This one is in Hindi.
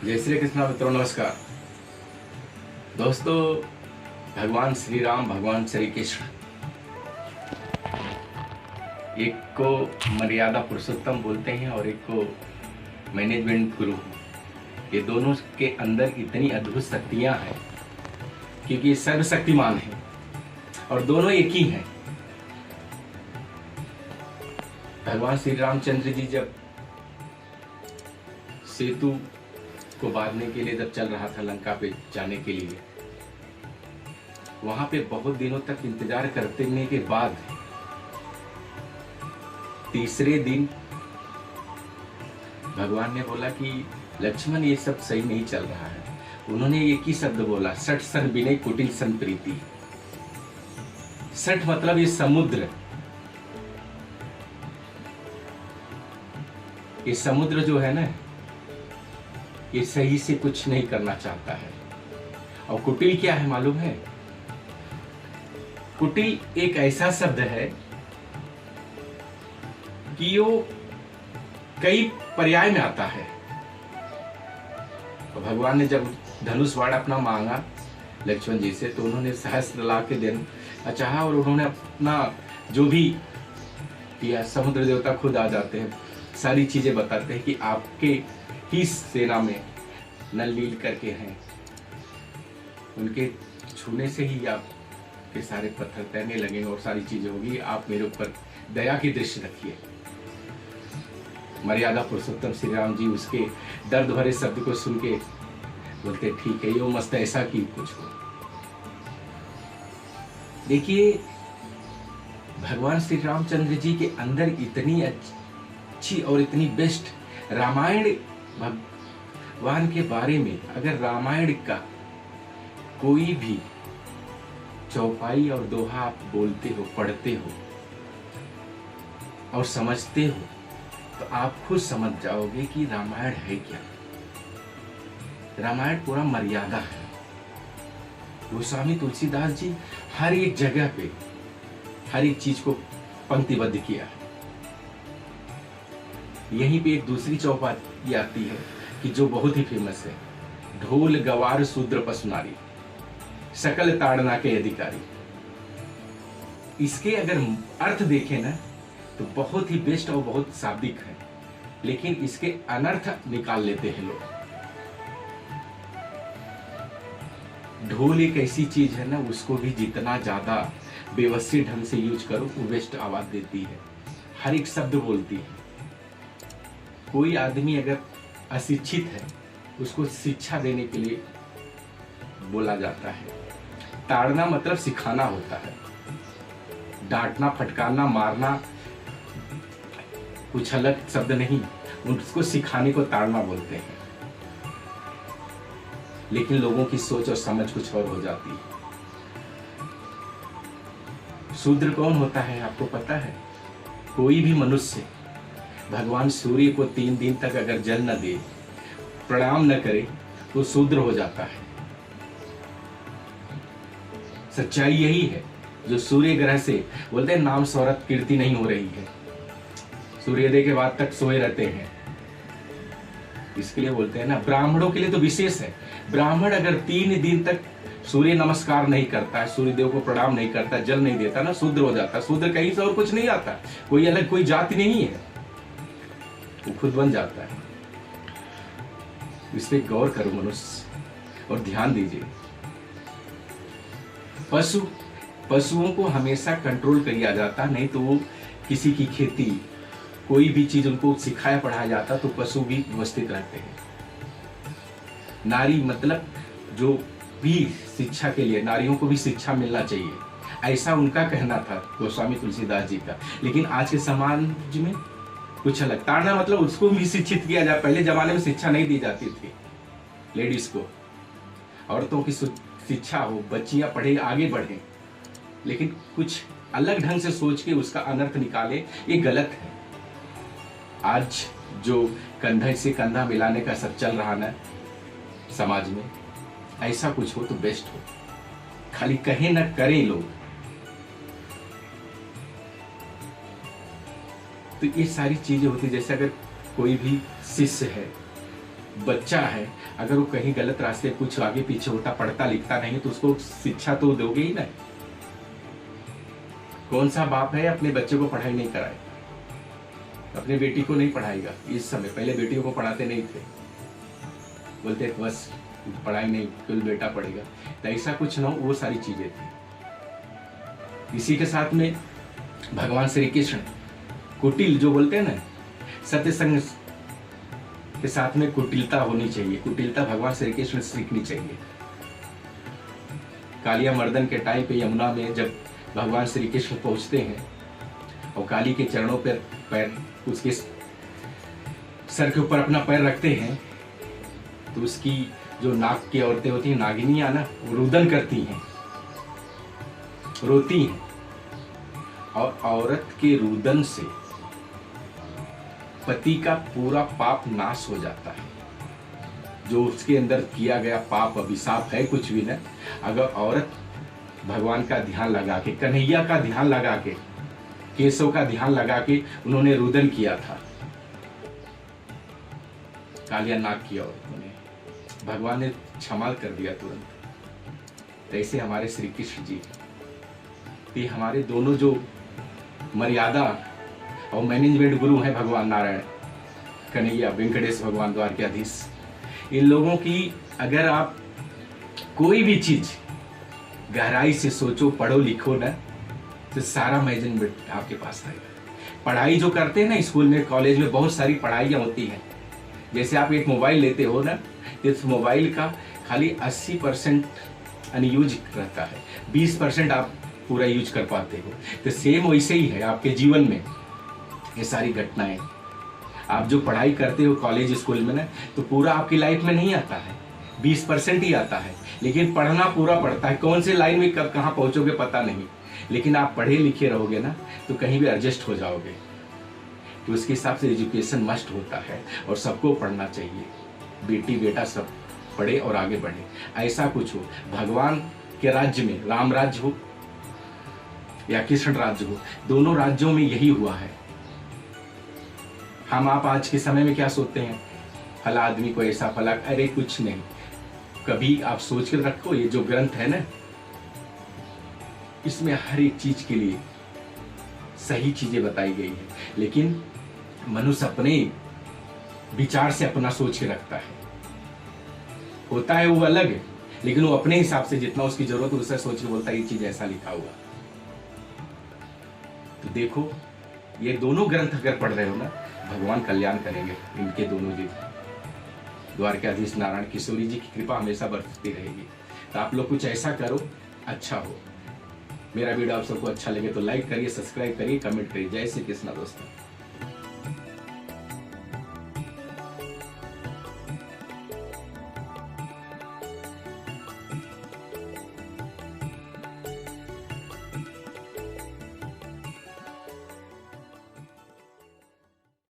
जय श्री कृष्ण मित्रों, नमस्कार दोस्तों। भगवान श्री राम, भगवान श्री कृष्ण, एक को मर्यादा पुरुषोत्तम बोलते हैं और एक को मैनेजमेंट गुरु। ये दोनों के अंदर इतनी अद्भुत शक्तियां हैं क्योंकि ये सर्वशक्तिमान है और दोनों एक ही हैं। भगवान श्री रामचंद्र जी जब सेतु को बांधने के लिए जब चल रहा था लंका पे जाने के लिए, वहां पे बहुत दिनों तक इंतजार करने के बाद तीसरे दिन भगवान ने बोला कि लक्ष्मण, ये सब सही नहीं चल रहा है। उन्होंने एक ही शब्द बोला, सठ सर विनय कुटिल सन प्रीति। सठ मतलब ये समुद्र, ये समुद्र जो है ना, ये सही से कुछ नहीं करना चाहता है। और कुटिल क्या है मालूम है? कुटिल एक ऐसा शब्द है कि वो कई पर्याय में आता है। तो भगवान ने जब धनुष बाण अपना मांगा लक्ष्मण जी से, तो उन्होंने सहस्त्र ला के देना चाहा और उन्होंने अपना जो भी किया, समुद्र देवता खुद आ जाते हैं, सारी चीजें बताते हैं कि आपके ही सेना में नल नील करके हैं, उनके छूने से ही आपके सारे पत्थर तैरने लगेंगे और सारी चीजें होगी। आप मेरे ऊपर दया की दृष्टि रखिए। मर्यादा पुरुषोत्तम श्री राम जी उसके दर्द भरे शब्द को सुन के बोलते, ठीक है, यो मस्त ऐसा की कुछ हो। देखिए, भगवान श्री रामचंद्र जी के अंदर इतनी अच्छी और इतनी बेस्ट रामायण, भगवान के बारे में अगर रामायण का कोई भी चौपाई और दोहा आप बोलते हो, पढ़ते हो और समझते हो, तो आप खुद समझ जाओगे कि रामायण है क्या। रामायण पूरा मर्यादा है। गोस्वामी तुलसीदास जी हर एक जगह पे हर एक चीज को पंक्तिबद्ध किया है। यहीं पे एक दूसरी चौपाई आती है कि जो बहुत ही फेमस है, ढोल गवार शूद्र पशुनारी सकल ताड़ना के अधिकारी। इसके अगर अर्थ देखें ना तो बहुत ही बेस्ट और बहुत शाब्दिक है, लेकिन इसके अनर्थ निकाल लेते हैं लोग। ढोल एक ऐसी चीज है ना, उसको भी जितना ज्यादा व्यवस्थित ढंग से यूज करो वो बेस्ट आवाज देती है, हर एक शब्द बोलती है। कोई आदमी अगर अशिक्षित है, उसको शिक्षा देने के लिए बोला जाता है। ताड़ना मतलब सिखाना होता है, डांटना, फटकारना, मारना कुछ अलग शब्द नहीं, उसको सिखाने को ताड़ना बोलते हैं। लेकिन लोगों की सोच और समझ कुछ और हो जाती है। शूद्र कौन होता है आपको पता है? कोई भी मनुष्य भगवान सूर्य को 3 दिन तक अगर जल न दे, प्रणाम न करे, तो शूद्र हो जाता है। सच्चाई यही है। जो सूर्य ग्रह से बोलते हैं नाम शौहरत कीर्ति नहीं हो रही है, सूर्योदय के बाद तक सोए रहते हैं, इसके लिए बोलते हैं ना। ब्राह्मणों के लिए तो विशेष है। ब्राह्मण अगर 3 दिन तक सूर्य नमस्कार नहीं करता है, सूर्य देव को प्रणाम नहीं करता, जल नहीं देता ना, शूद्र हो जाता है। शूद्र कहीं से और कुछ नहीं आता, कोई अलग कोई जाति नहीं है, वो खुद बन जाता है। इस पे गौर करो मनुष्य और ध्यान दीजिए। पशुओं को हमेशा कंट्रोल किया जाता, नहीं तो वो किसी की खेती, कोई भी चीज उनको सिखाया पढ़ाया जाता तो पशु भी व्यवस्थित रहते हैं। नारी मतलब जो भी शिक्षा के लिए, नारियों को भी शिक्षा मिलना चाहिए, ऐसा उनका कहना था गोस्वामी तुलसीदास जी का। लेकिन आज के समाज में कुछ अलग। ताड़ना मतलब उसको भी शिक्षित किया जाए। पहले जमाने में शिक्षा नहीं दी जाती थी लेडीज को, औरतों की शिक्षा हो, बच्चियां पढ़े, आगे बढ़े, लेकिन कुछ अलग ढंग से सोच के उसका अनर्थ निकाले, ये गलत है। आज जो कंधे से कंधा मिलाने का सब चल रहा ना समाज में, ऐसा कुछ हो तो बेस्ट हो। खाली कहे ना करें लोग, तो ये सारी चीजें होती। जैसे अगर कोई भी शिष्य है बच्चा है, अगर वो कहीं गलत रास्ते कुछ आगे पीछे होता, पढ़ता लिखता नहीं, तो उसको शिक्षा तो दोगे ही ना। कौन सा बाप है अपने बच्चे को पढ़ाई नहीं कराए, अपने बेटी को नहीं पढ़ाएगा इस समय। पहले बेटियों को पढ़ाते नहीं थे, बोलते बस पढ़ाई नहीं, कुल बेटा पढ़ेगा, तो ऐसा कुछ ना हो, वो सारी चीजें थी। इसी के साथ में भगवान श्री कृष्ण कुटिल जो बोलते हैं ना, सत्य संग के साथ में कुटिलता होनी चाहिए, कुटिलता भगवान श्री कृष्ण से सीखनी चाहिए। कालिया मर्दन के टाइम पे यमुना में जब भगवान श्री कृष्ण पहुंचते हैं और काली के चरणों पर पैर, उसके सर के ऊपर अपना पैर रखते हैं, तो उसकी जो नाग की औरतें होती हैं, नागिनियां ना, वो रुदन करती हैं, रोती हैं, और औरत के रुदन से पति का पूरा पाप नाश हो जाता है। जो उसके अंदर किया गया पाप अभिशाप है कुछ भी न, अगर औरत भगवान का ध्यान लगा के, कन्हैया का ध्यान लगा के, केशव का ध्यान लगा के उन्होंने रुदन किया था कालिया नाग की औरतों ने, भगवान ने क्षमा कर दिया तुरंत। ऐसे हमारे श्री कृष्ण जी, ये हमारे दोनों जो मर्यादा और मैनेजमेंट गुरु हैं, भगवान नारायण, कन्हैया, वेंकटेश भगवान द्वारकाधीश, इन लोगों की अगर आप कोई भी चीज गहराई से सोचो, पढ़ो लिखो ना, तो सारा मैनेजमेंट आपके पास आएगा। पढ़ाई जो करते हैं ना स्कूल में, कॉलेज में, बहुत सारी पढ़ाइयाँ होती हैं। जैसे आप एक मोबाइल लेते हो ना, इस मोबाइल का खाली 80% अनयूज रहता है, 20% आप पूरा यूज कर पाते हो। तो सेम वैसे ही है आपके जीवन में ये सारी घटनाएं। आप जो पढ़ाई करते हो कॉलेज स्कूल में ना, तो पूरा आपकी लाइफ में नहीं आता है, 20% ही आता है, लेकिन पढ़ना पूरा पड़ता है। कौन से लाइन में कब कहाँ पहुंचोगे पता नहीं, लेकिन आप पढ़े लिखे रहोगे ना, तो कहीं भी एडजस्ट हो जाओगे। तो उसके हिसाब से एजुकेशन मस्ट होता है और सबको पढ़ना चाहिए, बेटी बेटा सब पढ़े और आगे बढ़े। ऐसा कुछ हो, भगवान के राज्य में, राम राज्य हो या कृष्ण राज्य हो, दोनों राज्यों में यही हुआ है। हम आप आज के समय में क्या सोचते हैं, फला आदमी को ऐसा, फला, अरे कुछ नहीं। कभी आप सोच कर रखो, ये जो ग्रंथ है ना, इसमें हर एक चीज के लिए सही चीजें बताई गई है, लेकिन मनुष्य अपने विचार से अपना सोच के रखता है। होता है वो अलग है, लेकिन वो अपने हिसाब से जितना उसकी जरूरत है उससे सोच के बोलता है ये चीज ऐसा लिखा हुआ। तो देखो, ये दोनों ग्रंथ अगर पढ़ रहे हो ना, भगवान कल्याण करेंगे इनके दोनों जी। द्वारकाधीश नारायण किशोरी जी की कृपा हमेशा बरसती रहेगी। तो आप लोग कुछ ऐसा करो, अच्छा हो। मेरा वीडियो आप सबको अच्छा लगे तो लाइक करिए, सब्सक्राइब करिए, कमेंट करिए। जय श्री कृष्ण दोस्तों।